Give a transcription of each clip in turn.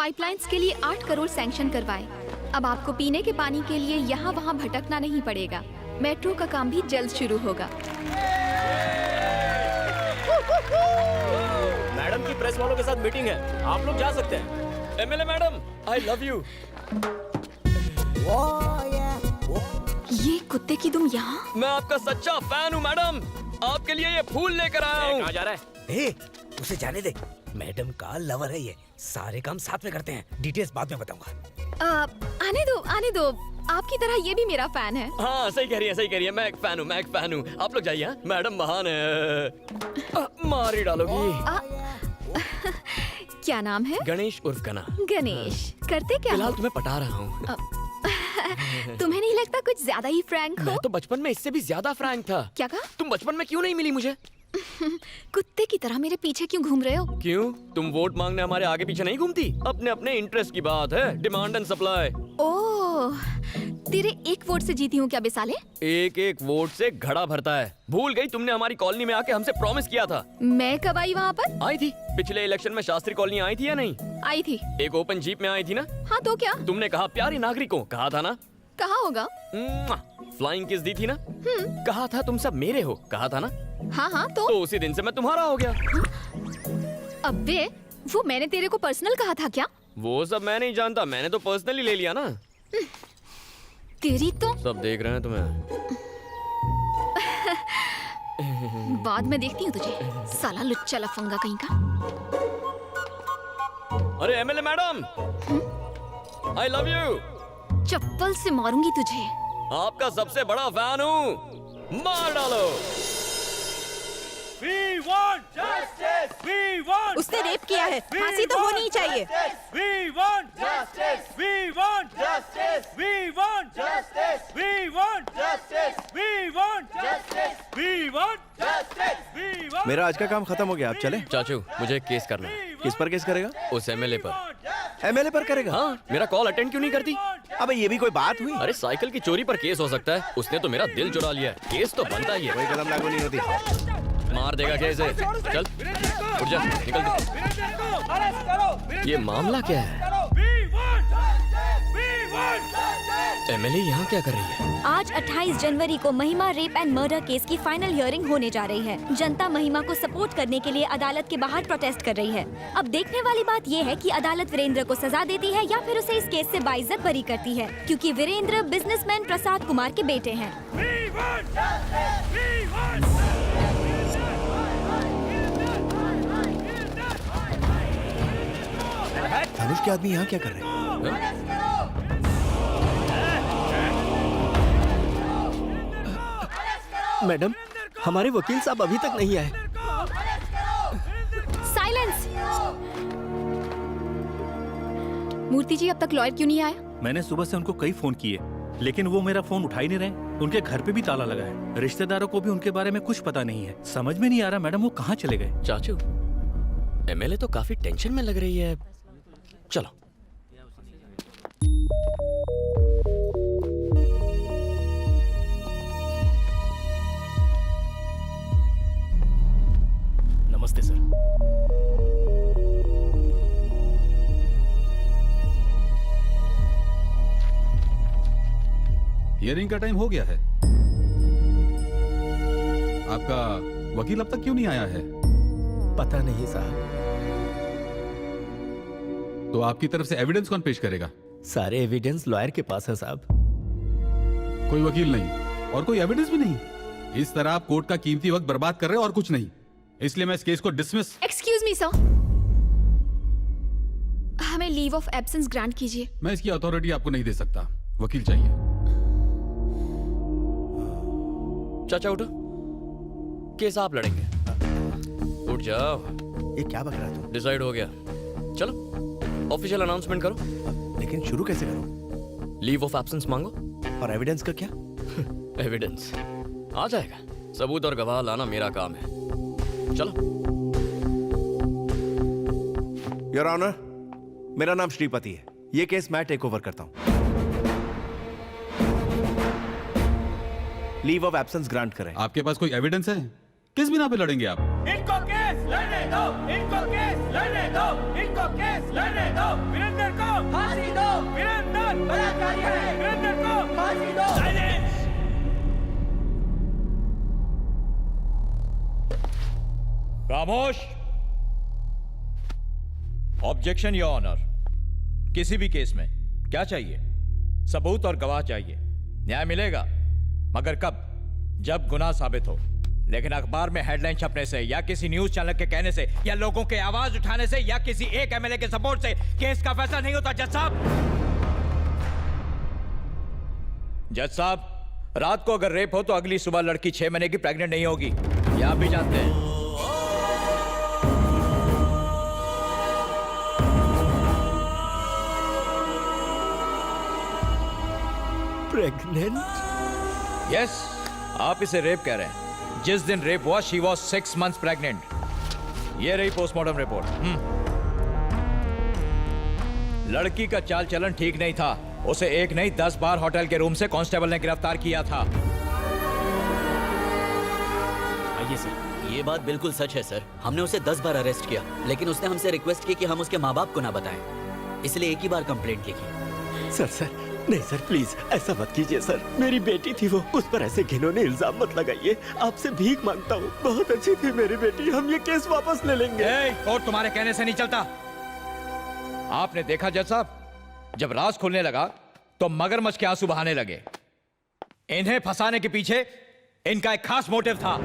Pipelines के लिए 8 crore sanction करवाए। अब आपको पीने के पानी के लिए यहाँ वहाँ भटकना नहीं पड़ेगा। मेट्रो का काम भी जल्द शुरू होगा। मैडम की प्रेस वालों के साथ मीटिंग है, आप लोग जा सकते हैं। MLA madam, I love you. ये कुत्ते की दुम यहाँ? मैं आपका सच्चा फैन हूँ मैडम, आपके लिए ये फूल लेकर आया हूँ। कहाँ जा रहा है? उसे जाने दे, मैडम का लवर है ये, सारे काम साथ में करते हैं, डिटेल्स बाद में बताऊंगा। आने दो, आपकी तरह ये भी मेरा फैन है। हाँ सही कह रही है, मैं एक फैन हूँ। आप लोग जाइए, मैडम महान है। मार ही डालोगी। क्या नाम है? गणेश उर्फ गना। गणेश, करते क्या फिलहाल हो? तुम्हें पटा रहा हूँ। तुम्हें नहीं लगता कुछ ज्यादा ही फ्रैंक हो? मैं तो बचपन में इससे भी ज्यादा फ्रैंक था। क्या कहा? तुम बचपन में क्यों नहीं मिली मुझे? कुत्ते की तरह मेरे पीछे क्यों घूम रहे हो? क्यों? तुम वोट मांगने हमारे आगे पीछे नहीं घूमती? अपने अपने इंटरेस्ट की बात है, डिमांड एंड सप्लाई। ओह, तेरे एक वोट से जीती हूँ क्या बेसाले? एक एक वोट से घड़ा भरता है। भूल गई तुमने हमारी कॉलोनी में आके हमसे प्रॉमिस किया था। मैं कब आई वहाँ पर? आई थी पिछले इलेक्शन में, शास्त्री कॉलोनी आई थी या नहीं? आई थी। एक ओपन जीप में आई थी ना? हाँ तो क्या? तुमने कहा प्यारी नागरिकों, कहा था ना? कहा होगा। फ्लाइंग किस दी थी ना? कहा था तुम सब मेरे हो, कहा था ना? हाँ तो उसी दिन से मैं तुम्हारा हो गया। अबे, वो मैंने तेरे को पर्सनल कहा था क्या? वो सब मैं नहीं जानता, मैंने तो पर्सनली ले लिया ना। तेरी तो सब देख रहे हैं तुम्हें। बाद में देखती हूँ तुझे, साला लुच्चा लफंगा कहीं का। अरे MLA madam, I love you. चप्पल से मारूंगी तुझे। आपका सबसे बड़ा फैन हूँ, मार डालो। We want justice. We want. उसने रेप किया है, फांसी तो होनी ही चाहिए। We want justice. We want justice. We want justice. We want justice. We want justice. We want justice. We want. मेरा आज का काम खत्म हो गया, आप चले? चाचू, मुझे एक केस करना है। किस पर केस करेगा? उस एमएलए पर। एमएलए पर करेगा? हाँ, मेरा कॉल अटेंड क्यों नहीं करती? अबे ये भी कोई बात हुई? अरे साइकिल की चोरी पर केस हो सकता है, उसने तो मेरा दिल चुरा लिया है, केस तो बनता ही है। कोई कदम लागू नहीं होती। मार देगा कैसे? चल उठ जा, निकल तू। ये मामला क्या है? एमएलए यहाँ क्या कर रही है? आज 28 जनवरी को महिमा रेप एंड मर्डर केस की फाइनल हियरिंग होने जा रही है। जनता महिमा को सपोर्ट करने के लिए अदालत के बाहर प्रोटेस्ट कर रही है। अब देखने वाली बात ये है कि अदालत वीरेंद्र को सजा देती है या फिर उसे इस केस से बाइज्जत बरी करती है, क्योंकि वीरेंद्र बिजनेसमैन प्रसाद कुमार के बेटे हैं। धनुष के आदमी यहाँ क्या कर रहे हैं? मैडम, हमारे वकील साहब अभी तक नहीं आए। साइलेंस। मूर्ति जी, अब तक लॉयर क्यों नहीं आया? मैंने सुबह से उनको कई फोन किए, लेकिन वो मेरा फोन उठा ही नहीं रहे। उनके घर पे भी ताला लगा है, रिश्तेदारों को भी उनके बारे में कुछ पता नहीं है। समझ में नहीं आ रहा मैडम वो कहाँ चले गए। चाचू, एमएलए तो काफी टेंशन में लग रही है। चलो। नमस्ते सर। हियरिंग का टाइम हो गया है। आपका वकील अब तक क्यों नहीं आया है? पता नहीं साहब। तो आपकी तरफ से एविडेंस कौन पेश करेगा? सारे एविडेंस लॉयर के पास है साहब। कोई वकील नहीं और कोई एविडेंस भी नहीं। इस तरह आप कोर्ट का कीमती वक्त बर्बाद कर रहे हो और कुछ नहीं। इसलिए मैं इस केस को डिसमिस। एक्सक्यूज मी सर, हमें लीव ऑफ एब्सेंस ग्रांट कीजिए। मैं इसकी अथॉरिटी आपको नहीं दे सकता, वकील चाहिए। चाचा उठो, केस आप लड़ेंगे। उठ जाओ। ये क्या बक रहा तू? डिसाइड हो गया, चलो ऑफिशियल अनाउंसमेंट करो। लेकिन शुरू कैसे करूं? लीव ऑफ एब्सेंस मांगो। और एविडेंस का क्या? एविडेंस आ जाएगा, सबूत और गवाह लाना मेरा काम है। चलो। योर ऑनर, मेरा नाम श्रीपति है। ये केस मैं टेक ओवर करता हूं। लीव ऑफ एब्सेंस ग्रांट करें। आपके पास कोई एविडेंस है? किस बिना पे लड़ेंगे आप? इनको केस लड़ने दो, इनको केस लड़ने दो, इनको केस लड़ने दो। वीरेंद्र बलात्कारी है, वीरेंद्र को फांसी दो। खामोश। Objection your honour. किसी भी केस में क्या चाहिए? सबूत और गवाह चाहिए। न्याय मिलेगा, मगर कब? जब गुनाह साबित हो। लेकिन अखबार में हेडलाइन छपने से या किसी न्यूज चैनल के कहने से या लोगों के आवाज उठाने से या किसी एक एमएलए के सपोर्ट से केस का फैसला नहीं होता। जज साहब, जज साहब, रात को अगर रेप हो तो अगली सुबह लड़की 6 महीने की प्रेग्नेंट नहीं होगी। ये आप भी जानते हैं। प्रेग्नेंट? यस, आप इसे रेप कह रहे हैं। जिस दिन रेप हुआ शी वॉज 6 months प्रेग्नेंट। ये रही पोस्टमार्टम रिपोर्ट। लड़की का चाल चलन ठीक नहीं था। उसे एक नहीं 10 बार होटल के रूम से कांस्टेबल ने गिरफ्तार किया था। आइए सर, ये बात बिल्कुल सच है सर। हमने उसे 10 बार अरेस्ट किया, लेकिन उसने हमसे रिक्वेस्ट की कि हम उसके माँ बाप को ना बताएं, इसलिए एक ही बार कंप्लेंट की। सर नहीं सर, प्लीज ऐसा मत कीजिए सर। मेरी बेटी थी वो, उस पर ऐसे घिनौने इल्जाम मत लगाइए। आपसे भीख मांगता हूँ, बहुत अच्छी थी मेरी बेटी। हम ये केस वापस ले लेंगे। और तुम्हारे कहने से नहीं चलता। आपने देखा जज साहब, जब राज खुलने लगा तो मगरमच्छ के आंसू बहाने लगे। इन्हें फंसाने के पीछे इनका एक खास मोटिव था।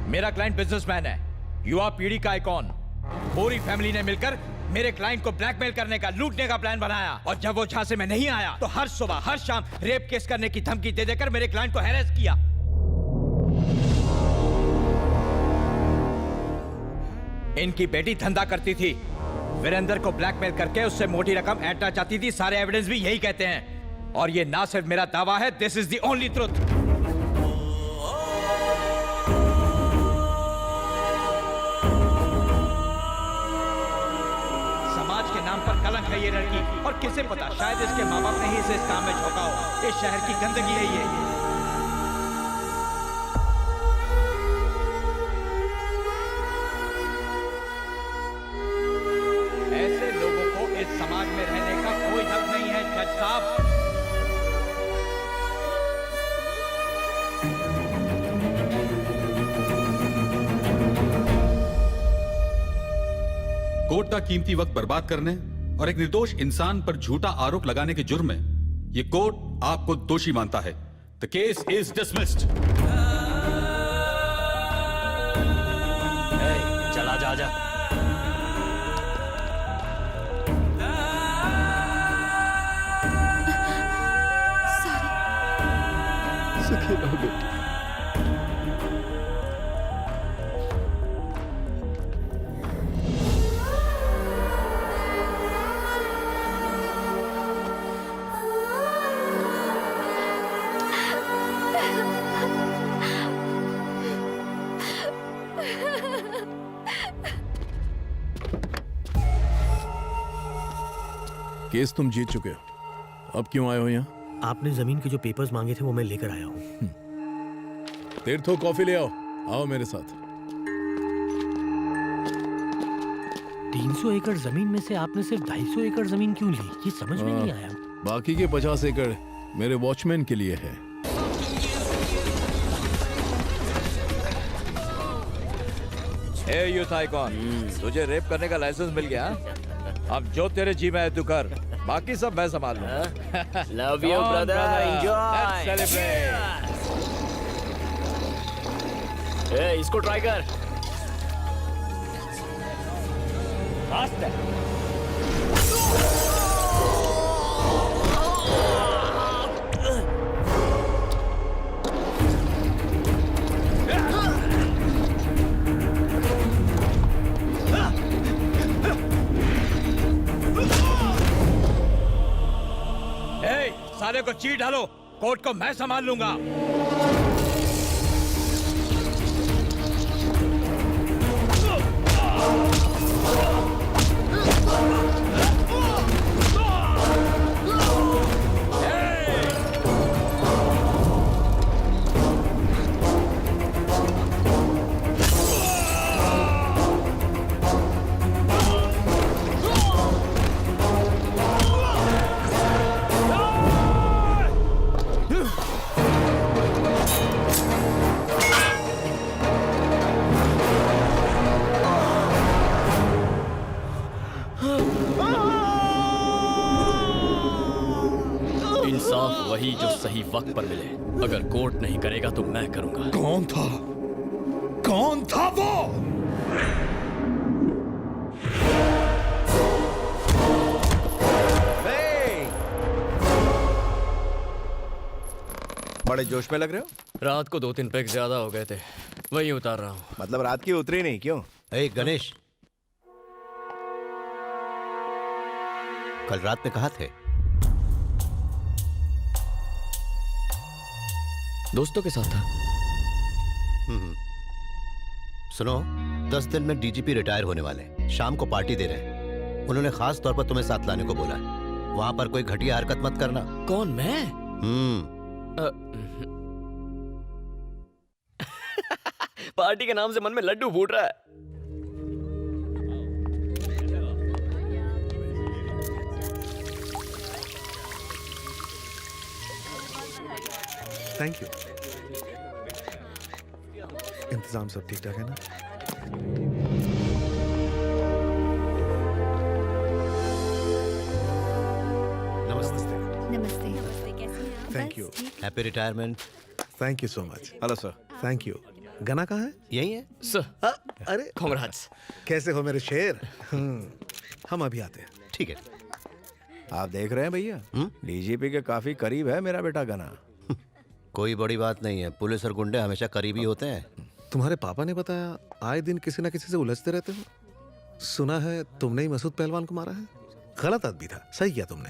मेरा क्लाइंट बिजनेसमैन है, युवा पीढ़ी का आइकॉन। पूरी फैमिली ने मिलकर मेरे क्लाइंट को ब्लैकमेल करने का, लूटने का प्लान बनाया। और जब वो झांसे में नहीं आया तो हर सुबह हर शाम रेप केस करने की धमकी दे देकर मेरे क्लाइंट को हैरेस किया। इनकी बेटी धंधा करती थी, वीरेंद्र को ब्लैकमेल करके उससे मोटी रकम ऐंठना चाहती थी। सारे एविडेंस भी यही कहते हैं। और ये ना सिर्फ मेरा दावा है, this is the only truth. समाज के नाम पर कलंक है ये लड़की। और किसे पता, शायद इसके माँ बाप ने ही इसे इस काम में झोंका हो। इस शहर की गंदगी है ये। ऐसे लोगों को इस समाज में रहने का कोई हक नहीं है जज साहब। कोर्ट का कीमती वक्त बर्बाद करने और एक निर्दोष इंसान पर झूठा आरोप लगाने के जुर्म में ये कोर्ट आपको दोषी मानता है। The case is dismissed. चला जा जा। सुखी रहो बेटी। केस तुम जीत चुके हो, अब क्यों आए हो यहाँ? आपने जमीन के जो पेपर्स मांगे थे वो मैं लेकर आया हूँ। तीर्थो कॉफी ले आओ। आओ मेरे साथ। 300 एकड़ जमीन में से आपने सिर्फ 250 एकड़ जमीन क्यों ली? ये समझ में नहीं आया। बाकी के 50 एकड़ मेरे वॉचमैन के लिए है। यूथ आइकॉन, तुझे रेप करने का लाइसेंस मिल गया। अब जो तेरे जी में है तू कर, बाकी सब मैं संभाल लूंगा। Love you brother, enjoy. Let's celebrate. इसको ट्राई कर। फास्ट है। साले को चीट डालो, कोर्ट को मैं संभाल लूंगा। इंसाफ वही जो सही वक्त पर मिले। अगर कोर्ट नहीं करेगा तो मैं करूंगा। कौन था? कौन था वो? बड़े जोश में लग रहे हो? रात को 2-3 पैक ज्यादा हो गए थे, वही उतार रहा हूँ। मतलब रात की उतरी नहीं क्यों? गणेश, कल रात में कहाँ थे? दोस्तों के साथ था। सुनो, 10 दिन में डीजीपी रिटायर होने वाले हैं। शाम को पार्टी दे रहे हैं। उन्होंने खास तौर पर तुम्हें साथ लाने को बोला है। वहां पर कोई घटिया हरकत मत करना। कौन, मैं? पार्टी के नाम से मन में लड्डू फूट रहा है। Thank you. इंतजाम सब ठीक ठाक है ना? नमस्ते। नमस्ते। कैसे हैं आप? Thank you. Happy retirement. Thank you so much. Hello sir. Thank you. गना कहाँ है? यही है सर। अरे कांग्रेट्स। कैसे हो मेरे शेर? हम अभी आते हैं। ठीक है। आप देख रहे हैं भैया, डीजीपी के काफी करीब है मेरा बेटा गना। कोई बड़ी बात नहीं है, पुलिस और गुंडे हमेशा करीबी होते हैं। तुम्हारे पापा ने बताया आए दिन किसी ना किसी से उलझते रहते हो। सुना है तुमने ही मसूद पहलवान को मारा है। गलत आदमी था, सही किया तुमने।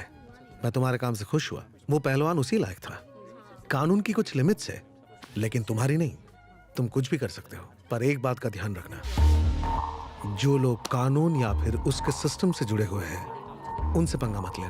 मैं तुम्हारे काम से खुश हुआ। वो पहलवान उसी लायक था। कानून की कुछ लिमिट्स है, लेकिन तुम्हारी नहीं। तुम कुछ भी कर सकते हो, पर एक बात का ध्यान रखना, जो लोग कानून या फिर उसके सिस्टम से जुड़े हुए हैं उनसे पंगा मत लेना।